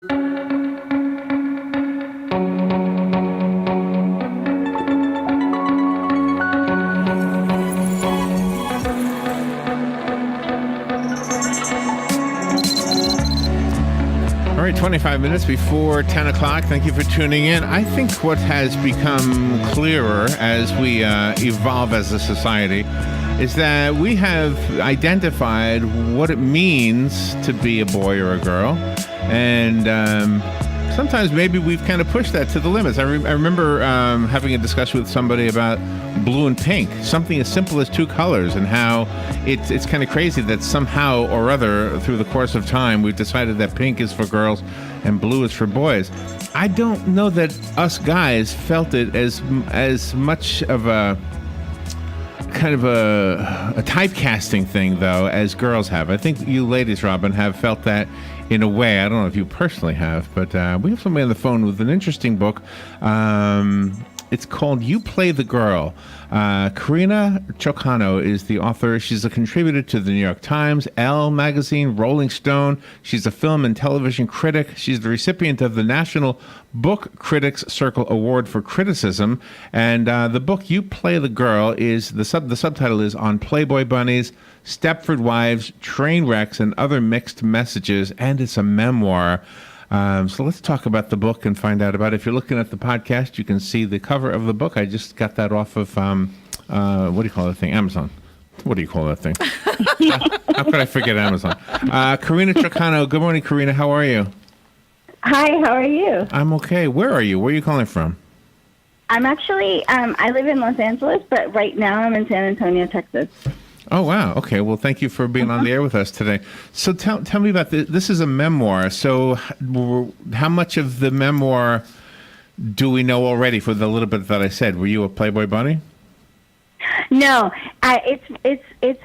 All right, 25 minutes before 10 o'clock. Thank you for tuning in. I think what has become clearer as we evolve as a society is that we have identified what it means to be a boy or a girl. And sometimes maybe we've kind of pushed that to the limits. I remember having a discussion with somebody about blue and pink, something as simple as two colors, and how it's kind of crazy that somehow or other through the course of time we've decided that pink is for girls and blue is for boys. I don't know that us guys felt it as much of a kind of a typecasting thing, though, as girls have. I think you ladies, Robin, have felt that in a way. I don't know if you personally have, but we have somebody on the phone with an interesting book. It's called You Play the Girl. Carina Chocano is the author. She's a contributor to the New York Times, Elle Magazine, Rolling Stone. She's a film and television critic. She's the recipient of the National Book Critics Circle Award for Criticism. And the book You Play the Girl is the subtitle is On Playboy Bunnies, Stepford Wives, Train Wrecks, and Other Mixed Messages. And it's a memoir. So let's talk about the book and find out about it. If you're looking at the podcast, you can see the cover of the book. I just got that off of, what do you call that thing? Amazon. What do you call that thing? How could I forget Amazon? Carina Chocano. Good morning, Carina. How are you? Hi, how are you? I'm okay. Where are you? Where are you calling from? I'm actually, I live in Los Angeles, but right now I'm in San Antonio, Texas. Oh, wow. Okay. Well, thank you for being on the air with us today. So tell me about this. This is a memoir. So how much of the memoir do we know already for the little bit that I said? Were you a Playboy bunny? No, it's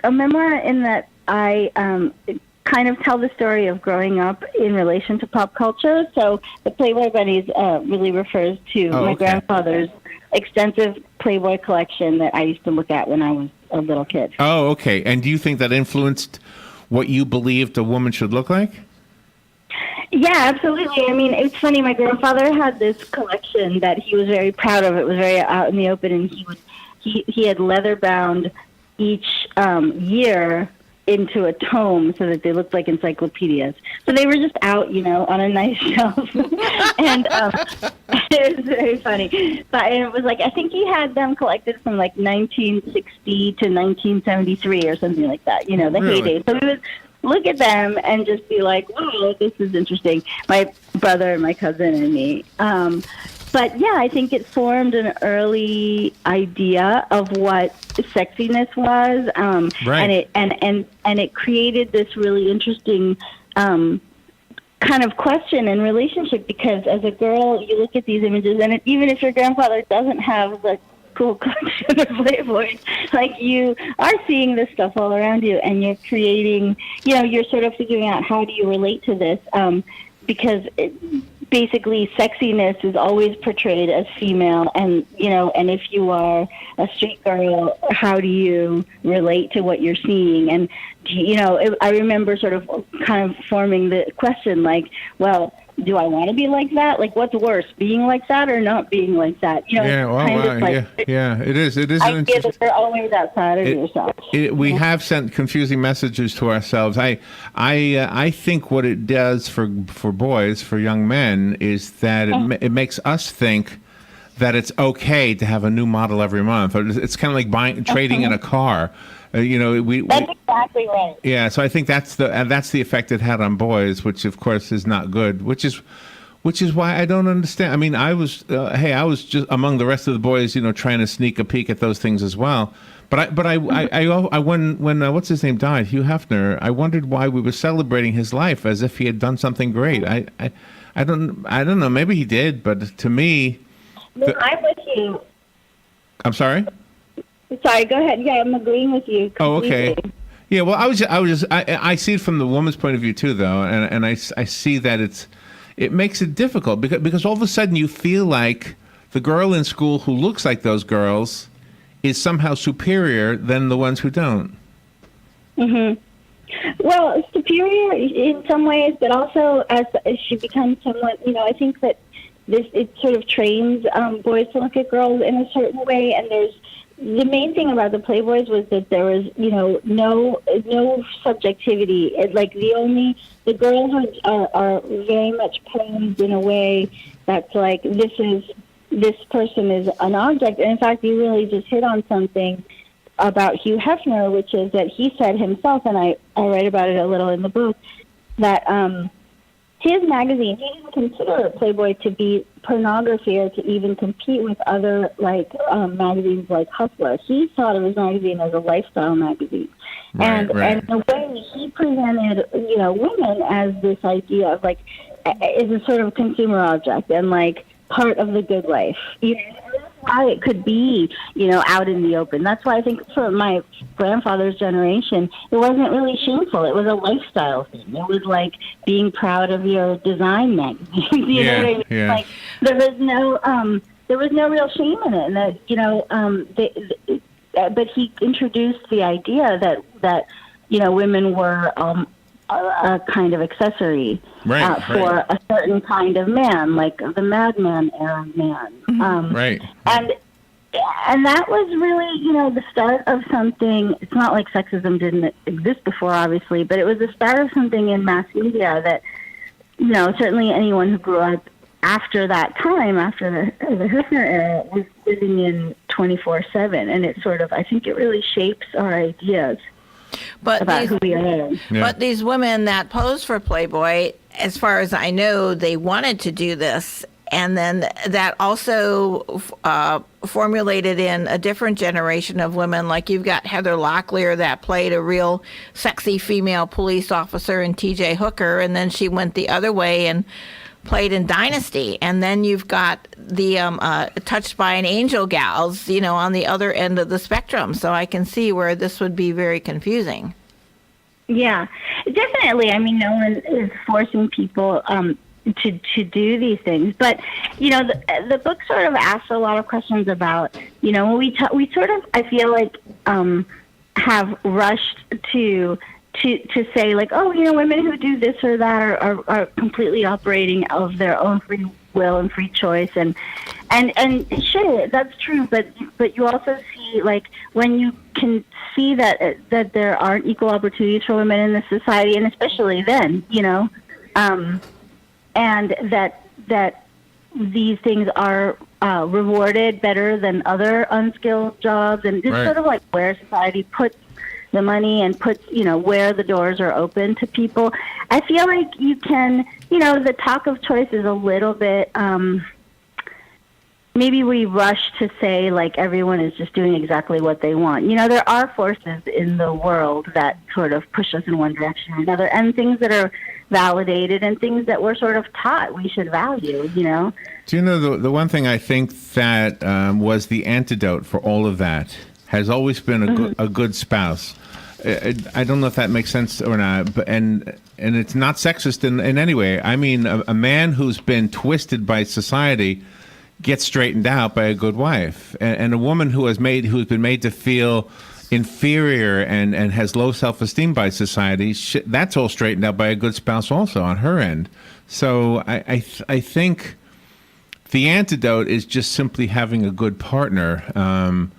a memoir in that I kind of tell the story of growing up in relation to pop culture. So the Playboy Bunnies really refers to my grandfather's extensive Playboy collection that I used to look at when I was a little kid. Oh, okay. And do you think that influenced what you believed a woman should look like? Yeah, absolutely. I mean, it's funny. My grandfather had this collection that he was very proud of. It was very out in the open, and he had leather bound each year into a tome so that they looked like encyclopedias. So they were just out, on a nice shelf. And it was very funny. But it was like, I think he had them collected from like 1960 to 1973 or something like that, the heyday. So we would look at them and just be like, wow, this is interesting. My brother, my cousin, and me. But yeah, I think it formed an early idea of what sexiness was, right. and it created this really interesting kind of question and relationship, because as a girl, you look at these images, and even if your grandfather doesn't have the cool collection of Playboys, like, you are seeing this stuff all around you, and you're creating, you're sort of figuring out how do you relate to this, because basically sexiness is always portrayed as female, and if you are a street girl, how do you relate to what you're seeing? And I remember sort of kind of forming the question, like, well, do I want to be like that? Like, what's worse, being like that or not being like that? Yeah, it is. It is. I feel that they're always outside of yourself. We have sent confusing messages to ourselves. I think what it does for boys, for young men, is that it makes us think that it's okay to have a new model every month. Or it's kind of like trading in a car. That's exactly right. Yeah, so I think that's the effect it had on boys, which of course is not good. Which is why I don't understand. I mean, I was just among the rest of the boys, trying to sneak a peek at those things as well. But when what's his name died, Hugh Hefner, I wondered why we were celebrating his life as if he had done something great. I don't know. Maybe he did, but to me, I'm with you. I'm sorry. Sorry, go ahead. Yeah, I'm agreeing with you completely. Oh, okay. Yeah, well, I see it from the woman's point of view too, though, and I see that it makes it difficult because all of a sudden you feel like the girl in school who looks like those girls is somehow superior than the ones who don't. Mhm. Well, superior in some ways, but also as she becomes somewhat, I think that it sort of trains boys to look at girls in a certain way. And the main thing about the Playboys was that there was, no subjectivity. The girls are very much posed in a way that's like, this person is an object. And in fact, you really just hit on something about Hugh Hefner, which is that he said himself, and I write about it a little in the book, that his magazine, he didn't consider Playboy to be pornography or to even compete with other magazines like Hustler. He thought of his magazine as a lifestyle magazine. And the way he presented, women as this idea of is a sort of consumer object and part of the good life. That's why it could be, out in the open. That's why I think for my grandfather's generation, it wasn't really shameful. It was a lifestyle thing. It was like being proud of your design magazine. you know what I mean? Yeah. There was no real shame in it. And that, but he introduced the idea that women were a kind of accessory for a certain kind of man, like the madman era man. And that was really, the start of something. It's not like sexism didn't exist before, obviously, but it was the start of something in mass media that, certainly anyone who grew up after that time, after the Hefner era, was living in 24/7. And it sort of, I think it really shapes our ideas about who we are. Yeah. But these women that posed for Playboy, as far as I know, they wanted to do this. And then that also formulated in a different generation of women. Like you've got Heather Locklear that played a real sexy female police officer in T.J. Hooker. And then she went the other way and played in Dynasty. And then you've got the Touched by an Angel gals, on the other end of the spectrum. So I can see where this would be very confusing. Yeah, definitely. I mean, no one is forcing people to do these things. But, the book sort of asks a lot of questions about, we sort of, I feel like, have rushed to say women who do this or that are completely operating of their own free will and free choice. And sure, that's true. But you also see, when you can see that there aren't equal opportunities for women in this society, and especially then, and that these things are rewarded better than other unskilled jobs, and just sort of where society puts the money and puts, where the doors are open to people. I feel like you can, the talk of choice is a little bit, maybe we rush to say everyone is just doing exactly what they want. There are forces in the world that sort of push us in one direction or another, and things that are validated and things that we're sort of taught we should value, Do you know the one thing I think that was the antidote for all of that has always been a good spouse. I don't know if that makes sense or not, but and it's not sexist in any way. I mean, a man who's been twisted by society gets straightened out by a good wife, and a woman who's been made to feel inferior and has low self-esteem by society, that's all straightened out by a good spouse also on her end. So I think the antidote is just simply having a good partner.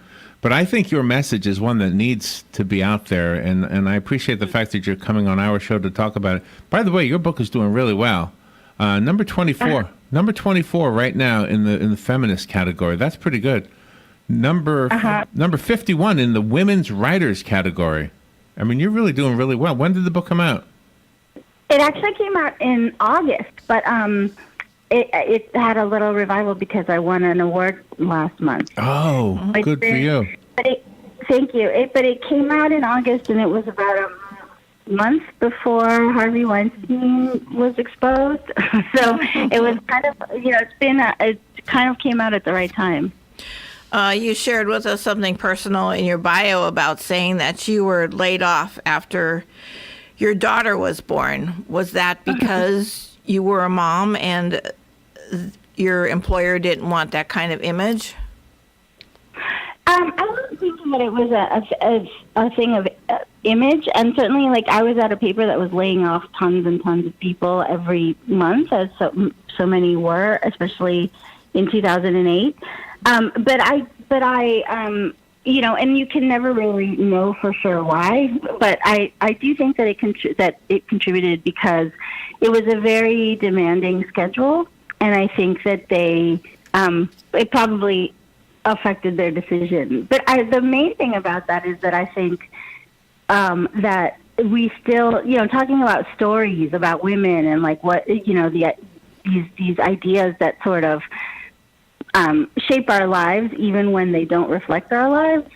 But I think your message is one that needs to be out there, and I appreciate the fact that you're coming on our show to talk about it. By the way, your book is doing really well. Number 24 right now in the feminist category. That's pretty good. Number 51 in the women's writers category. I mean, you're really doing really well. When did the book come out? It actually came out in August, but it had a little revival because I won an award last month. Oh, good for you. Thank you. But it came out in August, and it was about a month before Harvey Weinstein was exposed. So it was kind of, it kind of came out at the right time. You shared with us something personal in your bio about saying that you were laid off after your daughter was born. Was that because you were a mom and your employer didn't want that kind of image? I wasn't thinking that it was a thing of image. And certainly, like, I was at a paper that was laying off tons and tons of people every month, as so many were, especially in 2008. But I you know, and you can never really know for sure why, but I do think that it contributed because it was a very demanding schedule, and I think that it probably affected their decision. But the main thing about that is that I think that we still, you know, talking about stories about women and like what, you know, these ideas that sort of shape our lives even when they don't reflect our lives,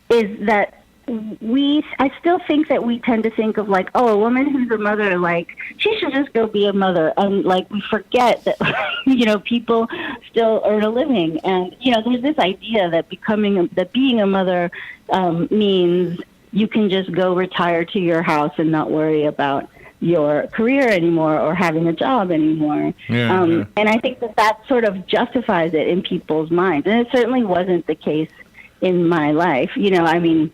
is that I still think that we tend to think of like, oh, a woman who's a mother, like, she should just go be a mother. And like, we forget that, you know, people still earn a living. And, you know, there's this idea that being a mother means you can just go retire to your house and not worry about your career anymore or having a job anymore. And I think that sort of justifies it in people's minds. And it certainly wasn't the case in my life. You know, I mean,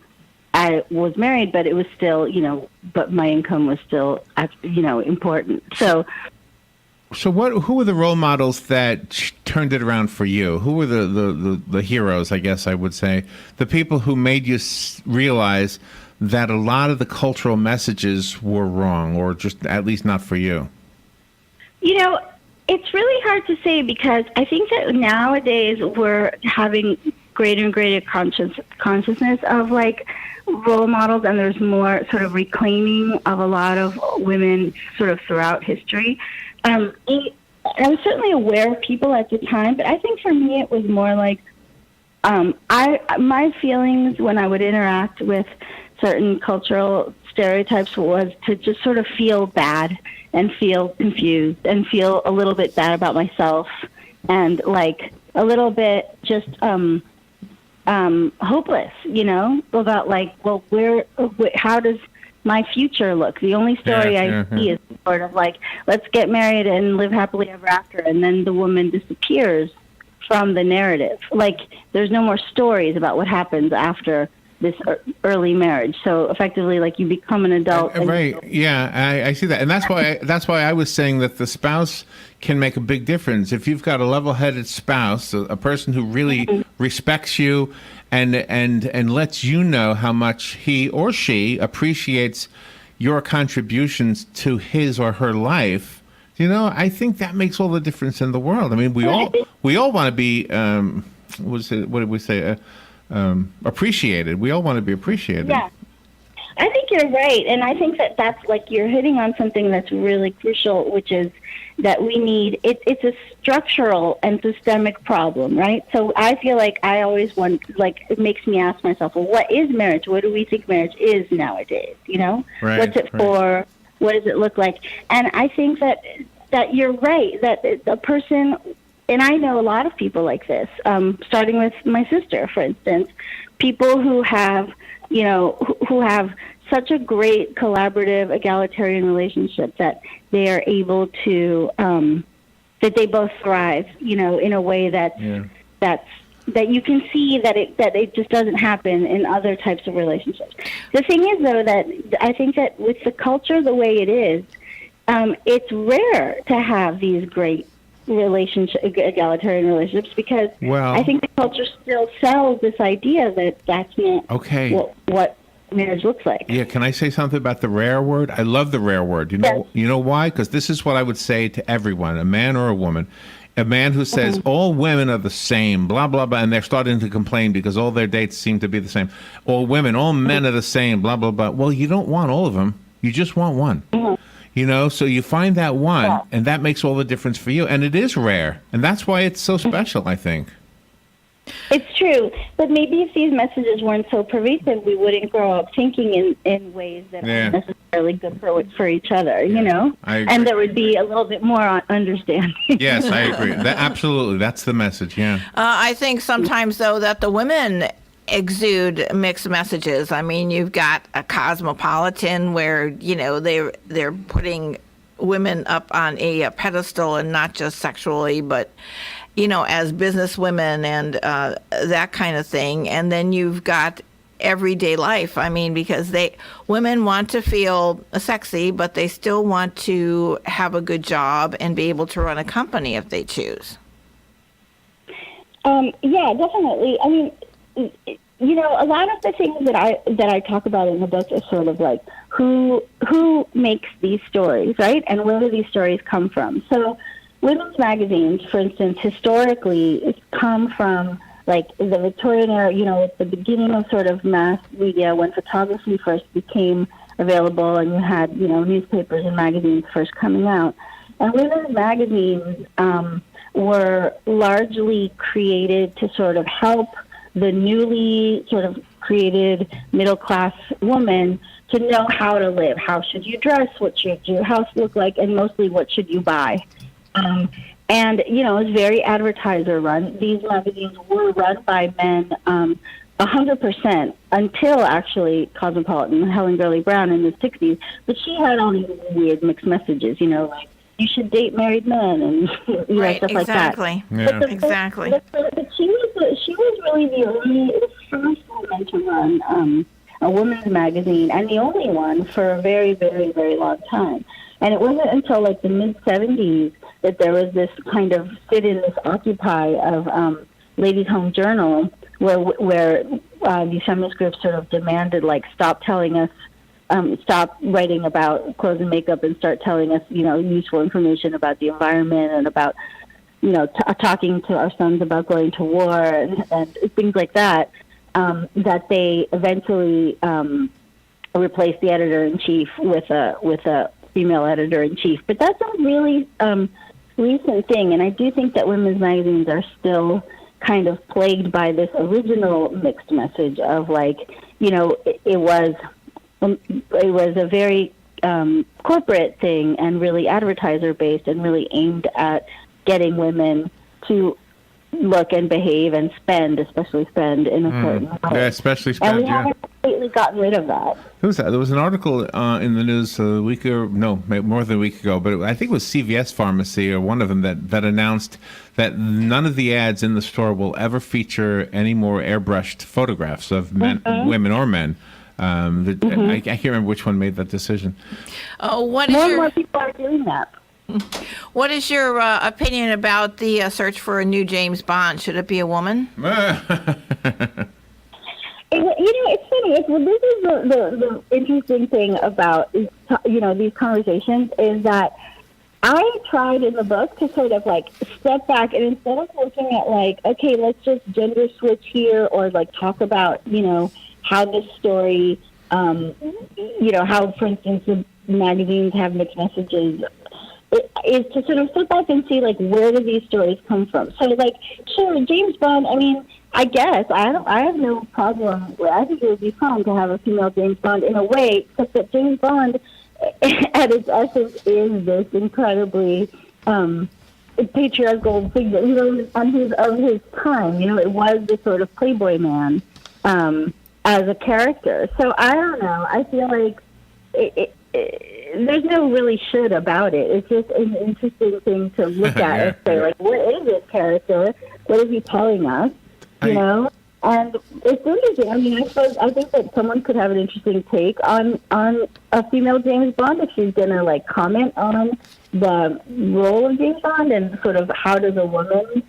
I was married, but it was still, you know, but my income was still, you know, important. So who were the role models that turned it around for you? Who were the heroes, I guess I would say, the people who made you realize that a lot of the cultural messages were wrong, or just at least not for you? You know, it's really hard to say, because I think that nowadays we're having greater and greater consciousness of like role models, and there's more sort of reclaiming of a lot of women sort of throughout history. I was certainly aware of people at the time, but I think for me it was more like my feelings when I would interact with certain cultural stereotypes was to just sort of feel bad and feel confused and feel a little bit bad about myself, and like a little bit just hopeless, you know, about like, well, how does my future look? The only story I see is sort of like, let's get married and live happily ever after, and then the woman disappears from the narrative. Like, there's no more stories about what happens after this early marriage. So effectively, like, you become an adult. Right. Yeah, I see that. And that's why I was saying that the spouse can make a big difference. If you've got a level-headed spouse, a person who really respects you and lets you know how much he or she appreciates your contributions to his or her life, you know, I think that makes all the difference in the world. I mean, we all want to be what did we say? Appreciated. We all want to be appreciated. Yeah, I think you're right, and I think that that's like, you're hitting on something that's really crucial, which is that we need it's a structural and systemic problem, right? So I feel like I always it makes me ask myself, well, what is marriage? What do we think marriage is nowadays? You know, what's it for? What does it look like? And I think that you're right, that a person. And I know a lot of people like this, starting with my sister, for instance, people who have, you know, who have such a great collaborative, egalitarian relationship that they are able to, that they both thrive, you know, in a way that you can see that it just doesn't happen in other types of relationships. The thing is, though, that I think that with the culture the way it is, it's rare to have these great egalitarian relationships, because I think the culture still sells this idea that that's not what marriage looks like. Yeah, can I say something about the rare word? I love the rare word. You know why? Because this is what I would say to everyone, a man or a woman. A man who says all women are the same, blah, blah, blah, and they're starting to complain because all their dates seem to be the same. All women, all men are the same, blah, blah, blah. Well, you don't want all of them. You just want one. You know, so you find that one, and that makes all the difference for you. And it is rare, and that's why it's so special, I think. It's true, but maybe if these messages weren't so pervasive, we wouldn't grow up thinking in ways that aren't necessarily good for each other, you know? And there would be a little bit more understanding. Yes, I agree. Absolutely, that's the message, I think sometimes, though, that the women exude mixed messages. I mean, you've got a Cosmopolitan where, you know, they're putting women up on a pedestal, and not just sexually, but, you know, as business women and that kind of thing. And then you've got everyday life. I mean, because women want to feel sexy, but they still want to have a good job and be able to run a company if they choose. Yeah, definitely. I mean, a lot of the things that I talk about in the book is sort of like who makes these stories, right? And where do these stories come from? So women's magazines, for instance, historically come from like the Victorian era, at the beginning of sort of mass media when photography first became available and you had, newspapers and magazines first coming out. And women's magazines were largely created to sort of help the newly sort of created middle-class woman to know how to live. How should you dress? What should your house look like? And mostly, what should you buy? And, it's very advertiser-run. These magazines were run by men 100% until, actually, Cosmopolitan, Helen Gurley Brown in the 60s. But she had all these weird mixed messages, like, you should date married men and stuff like that. Yeah. Exactly. But she was really the first woman to run a women's magazine, and the only one for a very, very, very long time. And it wasn't until like the mid-'70s that there was this kind of sit-in, this occupy of Ladies' Home Journal, where these feminist groups sort of demanded, like, stop telling us, stop writing about clothes and makeup and start telling us, useful information about the environment and about, talking to our sons about going to war and things like that, that they eventually replaced the editor-in-chief with a female editor-in-chief. But that's a really recent thing, and I do think that women's magazines are still kind of plagued by this original mixed message of, like, it was a very corporate thing and really advertiser-based and really aimed at getting women to look and behave and especially spend in a certain way. Yeah, especially spend, and we haven't completely gotten rid of that. Who's that? There was an article in the news a week or more than a week ago, but I think it was CVS Pharmacy or one of them that announced that none of the ads in the store will ever feature any more airbrushed photographs of men, women or men. I can't remember which one made that decision. More and more people are doing that. What is your opinion about the search for a new James Bond? Should it be a woman? It's funny. This is the interesting thing about these conversations is that I tried in the book to sort of like step back and instead of looking at like, okay, let's just gender switch here or like talk about how this story, how for instance the magazines have mixed messages. Is to sort of sit back and see, like, where do these stories come from? So, like, sure, James Bond, I mean, I guess, I have no problem. I think it would be fun to have a female James Bond in a way, except that James Bond, at its essence, is this incredibly patriarchal figure, of his time. It was this sort of playboy man as a character. So, I don't know. I feel like there's no really should about it. It's just an interesting thing to look at and say, like, what is this character? What is he telling us? And it's interesting. I mean, I think that someone could have an interesting take on a female James Bond if she's going to, like, comment on the role of James Bond and sort of how does a woman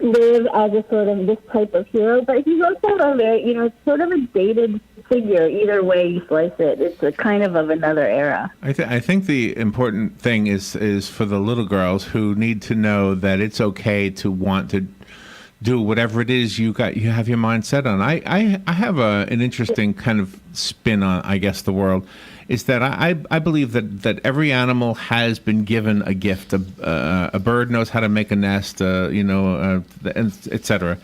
live as a sort of this type of hero. But he's also a very, it's sort of a dated figure. Either way you slice it, it's a kind of another era. I think the important thing is for the little girls who need to know that it's okay to want to do whatever it is you have your mind set on. I have an interesting kind of spin on, I guess, the world. Is that I believe that every animal has been given a gift. A bird knows how to make a nest, etc.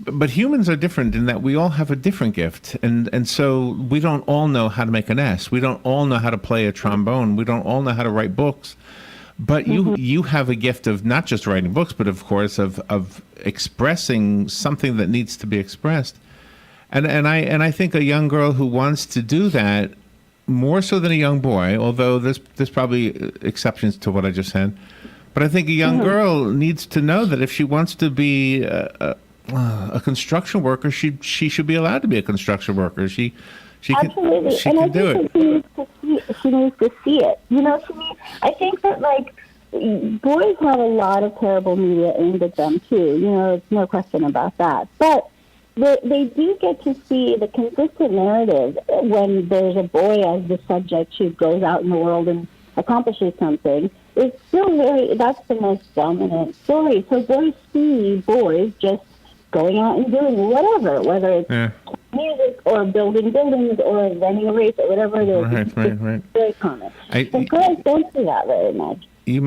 But humans are different in that we all have a different gift, and so we don't all know how to make a nest. We don't all know how to play a trombone. We don't all know how to write books. But you have a gift of not just writing books, but of course of expressing something that needs to be expressed. And I think a young girl who wants to do that, more so than a young boy, although there's probably exceptions to what I just said, but I think a young girl needs to know that if she wants to be a construction worker, she should be allowed to be a construction worker. She Absolutely. she and can I do think it. she needs to see it. You know, to me, I think that, like, boys have a lot of terrible media aimed at them, too. You know, there's no question about that. But they do get to see the consistent narrative when there's a boy as the subject who goes out in the world and accomplishes something. It's still that's the most dominant story. So boys see boys just going out and doing whatever, whether it's music or building buildings or running a race or whatever it is. Right. It's very common. And girls don't see that very much. You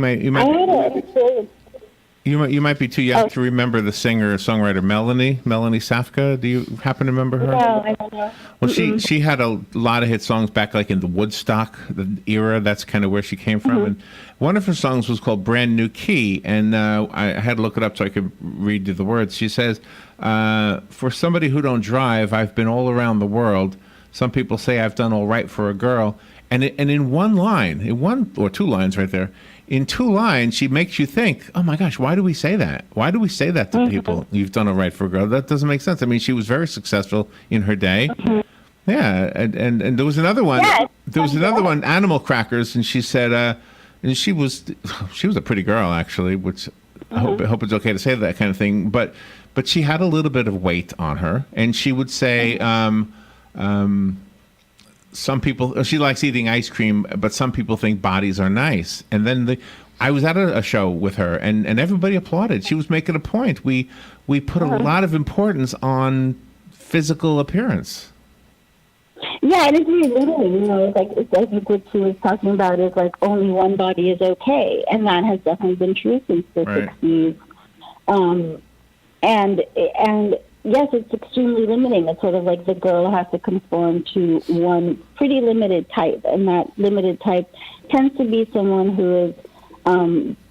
might be too young to remember the singer songwriter Melanie Safka. Do you happen to remember her? No, I don't know. Well, she had a lot of hit songs back, like in the Woodstock the era. That's kind of where she came from. And one of her songs was called "Brand New Key," and I had to look it up so I could read you the words. She says, "For somebody who don't drive, I've been all around the world. Some people say I've done all right for a girl." And in one line, in one or two lines right there, in two lines, she makes you think, oh my gosh, why do we say that? Why do we say that to people? You've done all right for a girl. That doesn't make sense. I mean, she was very successful in her day. Yeah, and there was another one. Yes. There was another one, Animal Crackers, and she said, and she was a pretty girl actually, which I hope it's okay to say that kind of thing. But she had a little bit of weight on her, and she would say, some people, she likes eating ice cream, but some people think bodies are nice. And then I was at a show with her, and everybody applauded. She was making a point. We put a lot of importance on physical appearance. Yeah, and it's very limiting. You know, I think what she was talking about is like only one body is okay, and that has definitely been true since the 60s. And yes, it's extremely limiting. It's sort of like the girl has to conform to one pretty limited type, and that limited type tends to be someone who is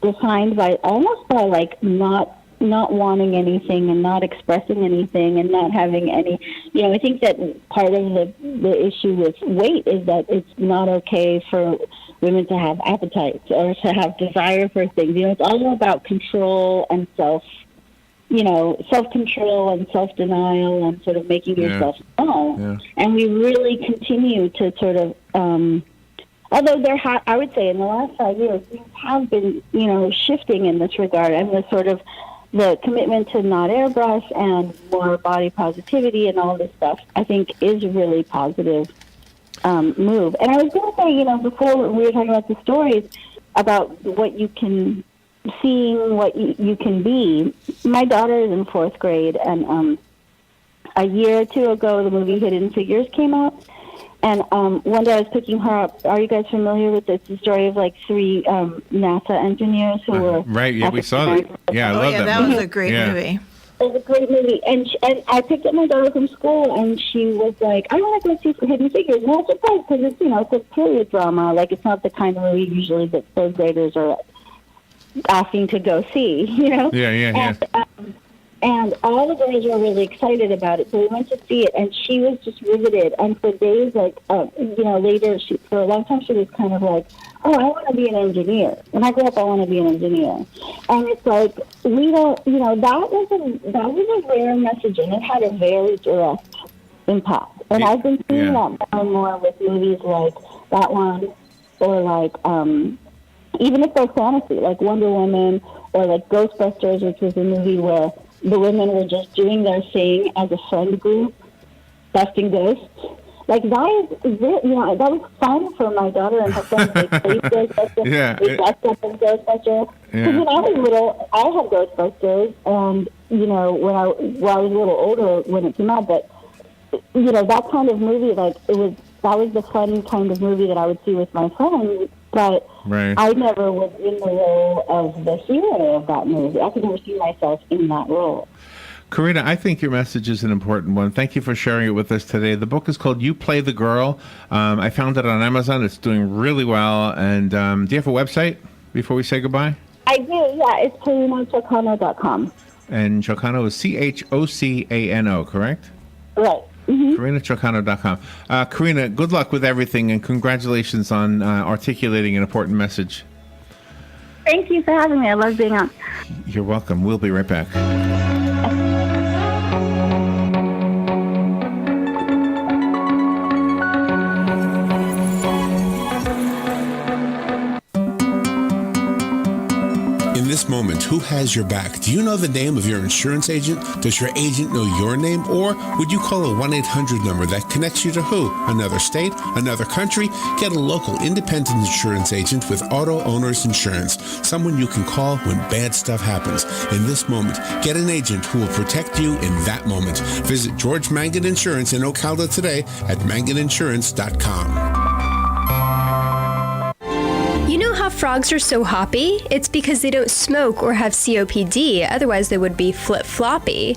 defined by like not wanting anything and not expressing anything and not having any. You know, I think that part of the issue with weight is that it's not okay for women to have appetites or to have desire for things. You know, it's all about control and self-control and self-denial and sort of making yourself known. Yeah. And we really continue to sort of, although I would say in the last 5 years, things have been, shifting in this regard. And the commitment to not airbrush and more body positivity and all this stuff, I think is a really positive move. And I was going to say, before we were talking about the stories about what you can seeing what you can be. My daughter is in 4th grade, and a year or two ago, the movie Hidden Figures came out. And one day I was picking her up. Are you guys familiar with this? The story of like 3 NASA engineers who were... Right, yeah, we saw that. Yeah, I love that. That was a great movie. It was a great movie. And I picked up my daughter from school, and she was like, I want to go see Hidden Figures. And I was surprised because it's, it's a period drama. Like, it's not the kind of movie usually that 3rd graders are asking to go see, Yeah. And all the girls were really excited about it, so we went to see it, and she was just riveted. And for days, later, for a long time, she was kind of like, oh, I want to be an engineer. When I grow up, I want to be an engineer. And it's like, we don't, that was a rare message, and it had a very direct impact. And I've been seeing that more and more with movies like that one, or like, even if they're fantasy, like Wonder Woman or like Ghostbusters, which was a movie where the women were just doing their thing as a friend group, busting ghosts. Like that that was fun for my daughter and her friends. They played Ghostbusters. They dressed up as Ghostbusters. Because when I was little, I had Ghostbusters, and when I was a little older when it came out, but that kind of movie, that was the fun kind of movie that I would see with my friends. But I never was in the role of the hero of that movie. I could never see myself in that role. Carina, I think your message is an important one. Thank you for sharing it with us today. The book is called You Play the Girl. I found it on Amazon. It's doing really well. And do you have a website before we say goodbye? I do, yeah. It's CarinaChocano.com. And Chocano is Chocano, correct? Right. Mm-hmm. CarinaChocano.com. Carina, good luck with everything, and congratulations on articulating an important message. Thank you for having me. I love being on. You're welcome. We'll be right back. this moment, who has your back? Do you know the name of your insurance agent? Does your agent know your name? Or would you call a 1-800 number that connects you to who? Another state? Another country? Get a local independent insurance agent with Auto Owners Insurance. Someone you can call when bad stuff happens. In this moment, get an agent who will protect you in that moment. Visit George Mangan Insurance in Ocala today at manganinsurance.com. You know how frogs are so hoppy? It's because they don't smoke or have COPD, otherwise they would be flip-floppy.